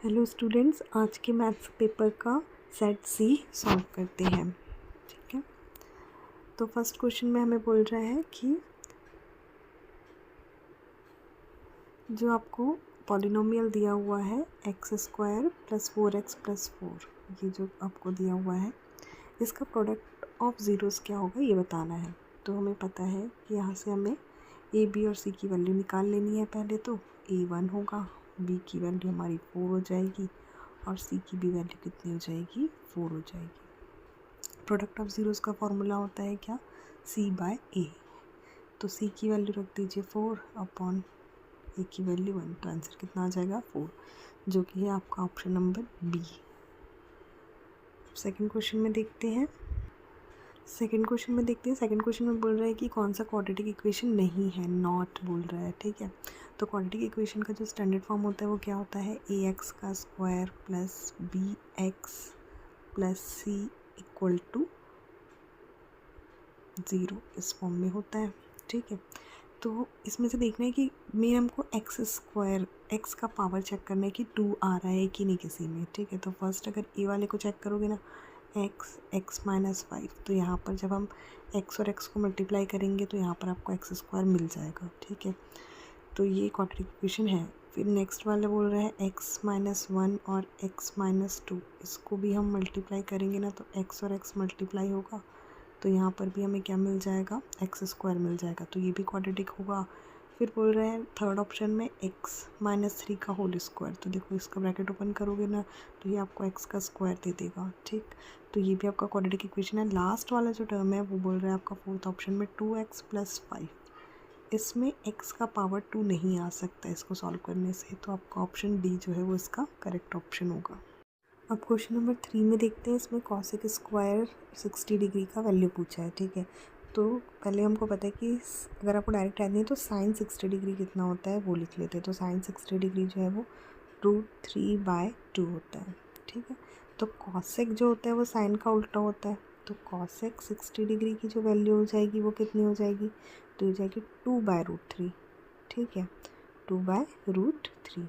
Hello students, आज के maths paper का सेट सी सॉल्व करते हैं। ठीक है, तो फर्स्ट क्वेश्चन में हमें बोल रहा है कि जो आपको पॉलिनोमियल दिया हुआ है x square plus 4x plus 4, ये जो आपको दिया हुआ है इसका प्रोडक्ट ऑफ ज़ीरोज़ क्या होगा ये बताना है। तो हमें पता है कि यहाँ से हमें ए बी और सी की वैल्यू निकाल लेनी है। पहले तो ए 1 होगा, बी की वैल्यू हमारी 4 हो जाएगी और सी की भी वैल्यू कितनी हो जाएगी, 4 हो जाएगी। प्रोडक्ट ऑफ ज़ीरोज़ का फॉर्मूला होता है क्या, सी बाय ए। तो सी की वैल्यू रख दीजिए 4 अपॉन ए की वैल्यू 1, तो आंसर कितना आ जाएगा 4, जो कि है आपका option number B. Second question में देखते हैं। सेकेंड क्वेश्चन में बोल रहा है कि कौन सा क्वाड्रेटिक इक्वेशन नहीं है, नॉट बोल रहा है। ठीक है, तो क्वाड्रेटिक इक्वेशन का जो स्टैंडर्ड फॉर्म होता है वो क्या होता है, ए एक्स का square plus b x plus c equal to 0, इस फॉर्म में होता है। ठीक है, तो इसमें से देखना है कि मेन हमको एक्स स्क्वायर, एक्स का पावर चेक करना है कि 2 आ रहा है कि नहीं किसी में। ठीक है, तो फर्स्ट अगर ए वाले को चेक करोगे ना, एक्स माइनस 5, तो यहाँ पर जब हम एक्स और एक्स को मल्टीप्लाई करेंगे तो यहाँ पर आपको एक्स स्क्वायर मिल जाएगा। ठीक है, तो ये क्वाड्रेटिक इक्वेशन है। फिर नेक्स्ट वाला बोल रहा है एक्स माइनस 1 और एक्स माइनस 2, इसको भी हम मल्टीप्लाई करेंगे ना तो एक्स और एक्स मल्टीप्लाई होगा, तो यहाँ पर भी हमें क्या मिल जाएगा, एक्स स्क्वायर मिल जाएगा, तो ये भी क्वाड्रेटिक होगा। फिर बोल रहे हैं थर्ड ऑप्शन में एक्स माइनस 3 का होल स्क्वायर, तो देखो इसका ब्रैकेट ओपन करोगे ना तो ये आपको एक्स का स्क्वायर दे देगा। ठीक, तो ये भी आपका क्वाड्रेटिक इक्वेशन है। लास्ट वाला जो टर्म है वो बोल रहा है आपका फोर्थ ऑप्शन में 2x प्लस 5, इसमें x का पावर 2 नहीं आ सकता इसको सॉल्व करने से, तो आपका ऑप्शन डी जो है वो इसका करेक्ट ऑप्शन होगा। अब क्वेश्चन नंबर 3 में देखते हैं। इसमें कॉसेक स्क्वायर 60 डिग्री का वैल्यू पूछा है। ठीक है, तो पहले हमको पता है कि अगर आपको डायरेक्ट याद नहीं है तो साइन 60 डिग्री कितना होता है वो लिख लेते हैं। तो साइन 60 डिग्री जो है वो √3/2 होता है। ठीक है, तो कॉसेक जो होता है वो साइन का उल्टा होता है, तो कॉसेक 60 डिग्री की जो वैल्यू हो जाएगी वो कितनी हो जाएगी, तो हो जाएगी 2/√3। ठीक है, 2/√3।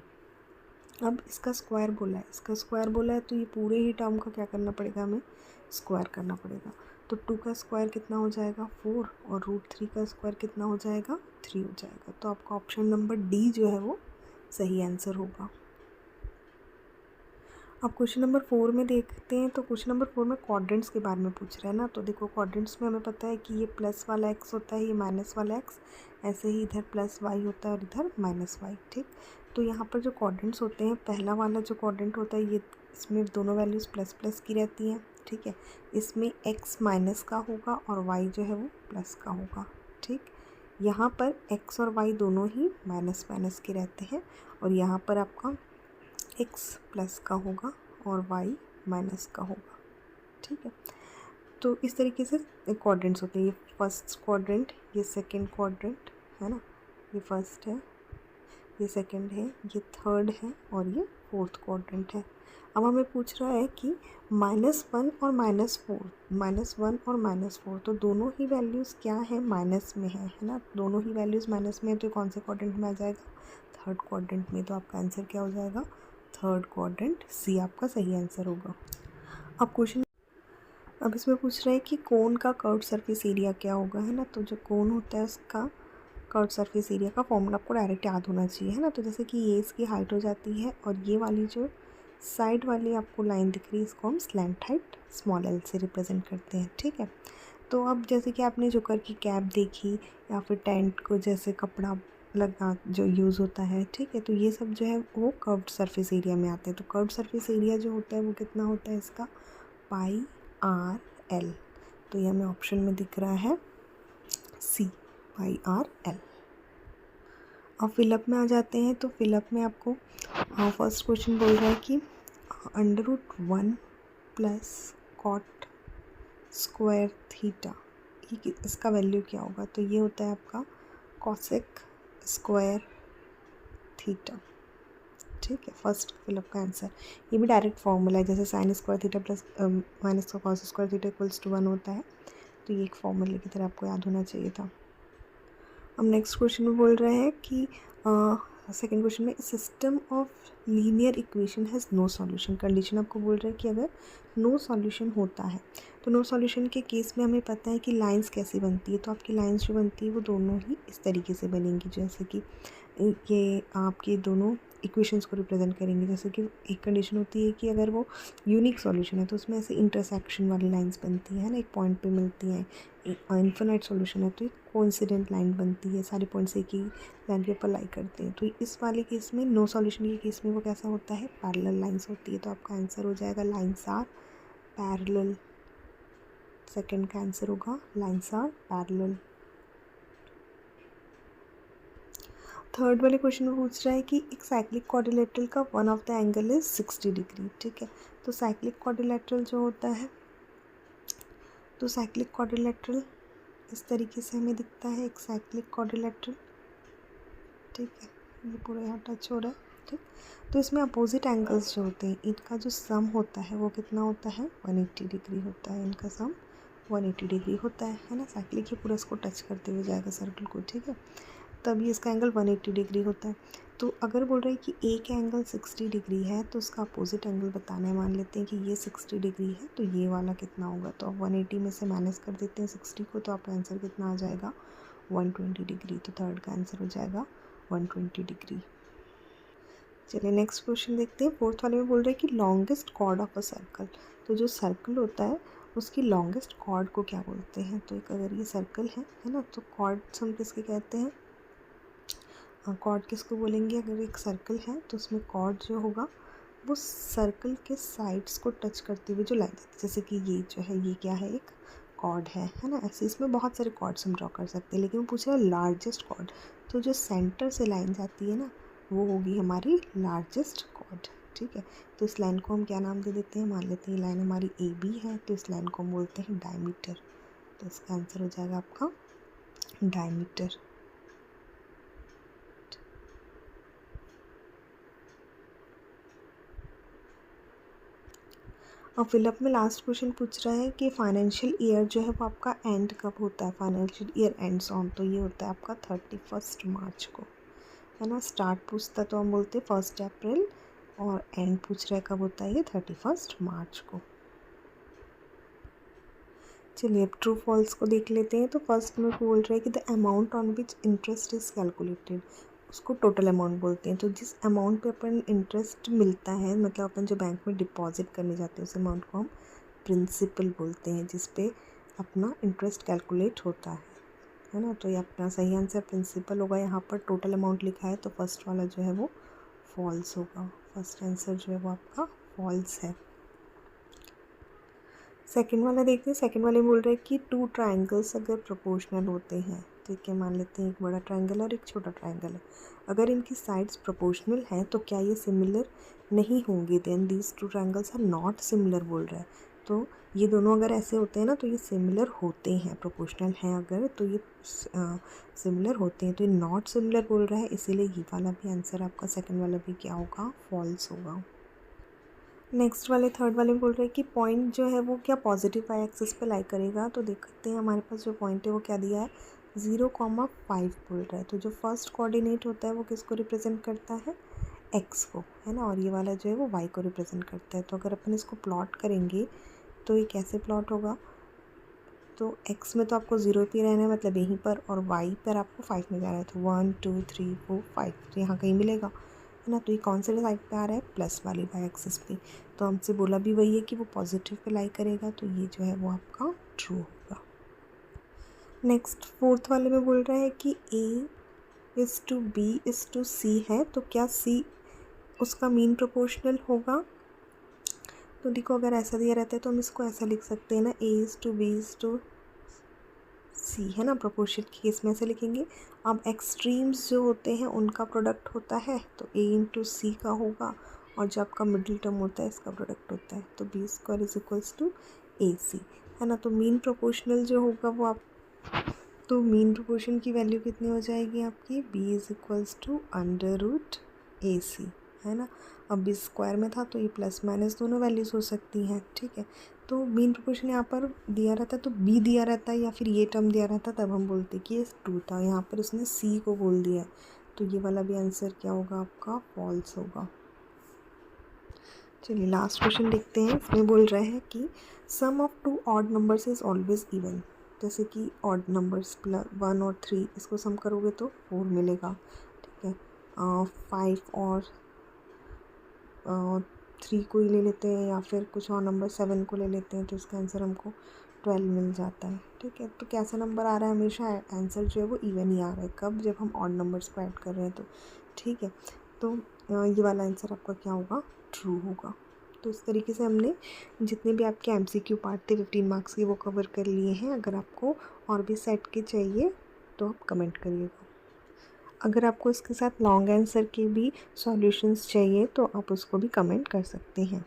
अब इसका स्क्वायर बोला है तो ये पूरे ही टर्म का क्या करना पड़ेगा, हमें स्क्वायर करना पड़ेगा। तो 2 का स्क्वायर कितना हो जाएगा 4 और √3 का स्क्वायर कितना हो जाएगा 3 हो जाएगा, तो आपका ऑप्शन नंबर डी जो है वो सही आंसर होगा। अब क्वेश्चन नंबर 4 में देखते हैं। तो क्वेश्चन नंबर 4 में क्वाड्रेंट्स के बारे में पूछ रहा है ना, तो देखो क्वाड्रेंट्स में हमें पता है कि ये प्लस वाला एक्स होता है, ये माइनस वाला एक्स, ऐसे ही इधर प्लस वाई होता है और इधर माइनस वाई। ठीक, तो यहाँ पर जो क्वाड्रेंट्स होते हैं, पहला वाला जो क्वाड्रेंट होता है ये, इसमें दोनों वैल्यूज़ प्लस प्लस की रहती हैं। ठीक है, इसमें एक्स माइनस का होगा और वाई जो है वो प्लस का होगा। ठीक, यहाँ पर एक्स और वाई दोनों ही माइनस माइनस के रहते हैं और यहाँ पर आपका एक्स प्लस का होगा और वाई माइनस का होगा। ठीक है, तो इस तरीके से क्वाड्रेंट्स होते हैं। ये फर्स्ट क्वाड्रेंट, ये सेकंड क्वाड्रेंट है ना, ये फर्स्ट है, ये सेकंड है, ये थर्ड है और ये फोर्थ क्वाड्रेंट है। अब हमें पूछ रहा है कि -1 और -4, तो दोनों ही वैल्यूज़ क्या है, माइनस में है ना, दोनों ही वैल्यूज़ माइनस में है, तो कौन से क्वाड्रेंट में आ जाएगा, थर्ड क्वाड्रेंट में। तो आपका आंसर क्या हो जाएगा, थर्ड क्वाड्रेंट, सी आपका सही आंसर होगा। अब इसमें पूछ रहा है कि कोन का कर्व्ड सरफेस एरिया क्या होगा, है ना, तो जो कोन होता है उसका कर्व्ड सरफेस एरिया का फॉर्मूला आपको डायरेक्ट याद होना चाहिए, है ना। तो जैसे कि ये इसकी हाइट हो जाती है और ये वाली जो साइड वाली आपको लाइन दिख रही है इसको हम स्लैंट हाइट स्मॉल एल से रिप्रेजेंट करते हैं। ठीक है, तो अब जैसे कि आपने जोकर की कैप देखी या फिर टेंट को जैसे कपड़ा लगा जो यूज़ होता है, ठीक है, तो ये सब जो है वो कर्व्ड सरफेस एरिया में आते हैं। तो कर्व्ड सरफेस एरिया जो होता है वो कितना होता है इसका, πr/l, तो ये हमें ऑप्शन में दिख रहा है सी, πr/l। अब फिलअप में आ जाते हैं। तो फिलअप में आपको फर्स्ट क्वेश्चन बोल रहा है कि √1 प्लस कॉट स्क्वायर थीटा, इसका वैल्यू क्या होगा, तो ये होता है आपका कॉसेक स्क्वायर थीटा। ठीक है, फर्स्ट फिलअप का आंसर। ये भी डायरेक्ट फॉर्मूला है, जैसे sine square theta plus minus का cos square theta equals to 1 होता है, तो ये एक फॉर्मूले की तरह आपको याद होना चाहिए था। अब नेक्स्ट क्वेश्चन में बोल रहे हैं कि सेकेंड क्वेश्चन में system of linear equation has no solution. Condition आपको बोल रहा है कि अगर नो सॉल्यूशन होता है तो नो सॉल्यूशन के केस में हमें पता है कि लाइंस कैसी बनती है। तो आपकी लाइंस जो बनती है वो दोनों ही इस तरीके से बनेंगी, जैसे कि ये आपके दोनों इक्वेशंस को रिप्रेजेंट करेंगे। जैसे कि एक कंडीशन होती है कि अगर वो यूनिक सॉल्यूशन है तो उसमें ऐसे इंटरसेक्शन वाली लाइंस बनती है ना, एक पॉइंट पे मिलती हैं। इनफिनाइट सॉल्यूशन है तो एक कोइंसिडेंट लाइन बनती है, सारे पॉइंट्स एक ही लाइन के ऊपर लाई करते हैं। तो इस वाले केस में नो सॉल्यूशन के केस में वो कैसा होता है, पैरेलल लाइंस होती है। तो आपका आंसर हो जाएगा लाइंस आर पैरेलल। सेकंड का आंसर होगा लाइंस आर पैरेलल। थर्ड वाले क्वेश्चन में पूछ रहा है कि एक साइक्लिक क्वाड्रिलेटरल का one of the angle is 60 degree. ठीक है, तो साइक्लिक क्वाड्रिलेटरल जो होता है, तो साइक्लिक क्वाड्रिलेटरल इस तरीके से हमें दिखता है, एक साइक्लिक क्वाड्रिलेटरल। ठीक है, ये पूरा यहाँ टच हो रहा है। ठीक, तो इसमें अपोजिट एंगल्स जो होते हैं इनका जो सम होता है वो कितना होता है, 180 डिग्री होता है। इनका सम 180 डिग्री होता है ना। साइक्लिक ही पूरा इसको टच करते हुए जाएगा सर्कल को। ठीक है, तभी इसका एंगल 180 डिग्री होता है। तो अगर बोल रहे हैं कि एक एंगल 60 डिग्री है तो उसका अपोजिट एंगल बताना है। मान लेते हैं कि ये 60 डिग्री है तो ये वाला कितना होगा, तो आप 180 में से माइनस कर देते हैं 60 को, तो आपका आंसर कितना आ जाएगा, 120 डिग्री। तो थर्ड का आंसर हो जाएगा 120 डिग्री। चलिए नेक्स्ट क्वेश्चन देखते हैं। फोर्थ वाले में बोल रहे हैं कि longest chord of a circle. तो जो सर्कल होता है उसकी लॉन्गेस्ट कॉर्ड को क्या बोलते हैं। तो एक अगर ये सर्कल है ना, तो कॉर्ड्स हम किसके कहते हैं, कॉर्ड किसको बोलेंगे। अगर एक सर्कल है तो उसमें कॉर्ड जो होगा वो सर्कल के साइड्स को टच करते हुए जो लाइन जाती है, जैसे कि ये जो है ये क्या है, एक कॉर्ड है ना। ऐसे इसमें बहुत सारे कॉर्ड्स हम ड्रॉ कर सकते हैं, लेकिन वो पूछ रहा है लार्जेस्ट कॉर्ड। तो जो सेंटर से लाइन जाती है ना वो होगी हमारी लार्जेस्ट कॉर्ड। ठीक है, तो इस लाइन को हम क्या नाम दे देते हैं, मान लेते हैं लाइन हमारी ए बी है तो इस लाइन को हम बोलते हैं डायमीटर। तो इसका आंसर हो जाएगा आपका डायमीटर। और फिलअप में लास्ट क्वेश्चन पूछ रहा है कि फाइनेंशियल ईयर जो है वो आपका एंड कब होता है। फाइनेंशियल ईयर एंड्स ऑन, तो ये होता है आपका 31 मार्च को, है ना। स्टार्ट पूछता तो हम बोलते 1 अप्रैल, और एंड पूछ रहा है कब होता है, ये 31 मार्च को। चलिए अब ट्रू फॉल्स को देख लेते हैं। तो फर्स्ट में बोल रहा है कि the amount on which interest is calculated, उसको टोटल अमाउंट बोलते हैं। तो जिस अमाउंट पे अपन इंटरेस्ट मिलता है, मतलब अपन जो बैंक में डिपॉजिट करने जाते हैं उस अमाउंट को हम प्रिंसिपल बोलते हैं, जिस पे अपना इंटरेस्ट कैलकुलेट होता है ना। तो ये अपना सही आंसर प्रिंसिपल होगा। यहाँ पर टोटल अमाउंट लिखा है तो फर्स्ट वाला जो है वो फॉल्स होगा। फर्स्ट आंसर जो है वो आपका फॉल्स है। सेकंड वाला देखते हैं। सेकंड वाले बोल रहे हैं कि 2 ट्राइंगल्स अगर प्रोपोर्शनल होते हैं, ठीक है, मान लेते हैं एक बड़ा ट्राइंगल और एक छोटा ट्राइंगल है, अगर इनकी साइड्स प्रोपोर्शनल हैं तो क्या ये सिमिलर नहीं होंगे, then these 2 triangles are not similar बोल रहा है। तो ये दोनों अगर ऐसे होते हैं ना तो ये सिमिलर होते हैं, प्रोपोर्शनल हैं अगर तो ये सिमिलर होते हैं। तो ये नॉट सिमिलर बोल रहा है, इसीलिए ये वाला भी आंसर आपका सेकेंड वाला भी क्या होगा, फॉल्स होगा। नेक्स्ट वाले थर्ड वाले में बोल रहे हैं कि पॉइंट जो है वो क्या पॉजिटिव वाई एक्सिस पे लाई करेगा। तो देखते हैं हमारे पास जो पॉइंट है वो क्या दिया है, 0,5 बोल रहा है। तो जो फर्स्ट कोऑर्डिनेट होता है वो किसको रिप्रेजेंट करता है, एक्स को, है ना, और ये वाला जो है वो वाई को रिप्रेजेंट करता है। तो अगर अपन इसको प्लॉट करेंगे तो ये कैसे प्लॉट होगा, तो एक्स में तो आपको 0 पे रहना है, मतलब यहीं पर, और वाई पर आपको 5 में जाना है। तो 1 2 3 4 5 तो यहाँ कहीं मिलेगा, है ना। तो ये कौन से साइड पे आ रहा है, प्लस वाली वाई एक्सिस पे। तो हमसे बोला भी वही है कि वो पॉजिटिव पे लाई करेगा, तो ये जो है वो आपका ट्रू होगा। नेक्स्ट फोर्थ वाले में बोल रहा है कि A is to B is to C है, तो क्या सी उसका मीन प्रोपोर्शनल होगा। तो देखो अगर ऐसा दिया रहता है तो हम इसको ऐसा लिख सकते हैं ना, A is to B is to C, है ना। प्रोपोर्शन के केस में ऐसे लिखेंगे। अब एक्सट्रीम्स जो होते हैं उनका प्रोडक्ट होता है तो ए इंटू सी का होगा, और जो आपका मिडिल टर्म होता है इसका प्रोडक्ट होता है, तो B square is equals to A C, है ना। तो मीन प्रोपोर्शनल जो होगा वो आप, तो मीन प्रोपोर्शन की वैल्यू कितनी हो जाएगी आपकी, B is equals to under root A C, है ना। अब बी स्क्वायर में था तो ये प्लस माइनस दोनों वैल्यूज़ हो सकती हैं, ठीक है। तो मीन प्रोपोर्शन यहाँ पर दिया रहता है तो बी दिया रहता है या फिर ये टर्म दिया रहता है, तब हम बोलते कि ये 2 था। यहाँ पर उसने सी को बोल दिया है तो ये वाला भी आंसर क्या होगा आपका, फॉल्स होगा। चलिए लास्ट क्वेश्चन देखते हैं। इसमें बोल रहा है कि sum of two odd numbers is always even. जैसे कि ऑड नंबर्स प्लस 1 और 3, इसको सम करोगे तो 4 मिलेगा, ठीक है। 5 और 3 को ही ले लेते हैं, या फिर कुछ और नंबर 7 को ले लेते हैं, तो इसका आंसर हमको 12 मिल जाता है, ठीक है। तो कैसा नंबर आ रहा है, हमेशा आंसर जो है वो इवन ही आ रहा है, कब, जब हम ऑड नंबर्स को ऐड कर रहे हैं तो, ठीक है। तो ये वाला आंसर आपका क्या होगा, ट्रू होगा। तो इस तरीके से हमने जितने भी आपके MCQ पार्ट थे 15 मार्क्स के, वो कवर कर लिए हैं। अगर आपको और भी सेट के चाहिए तो आप कमेंट करिएगा। अगर आपको इसके साथ लॉन्ग आंसर के भी सॉल्यूशंस चाहिए तो आप उसको भी कमेंट कर सकते हैं।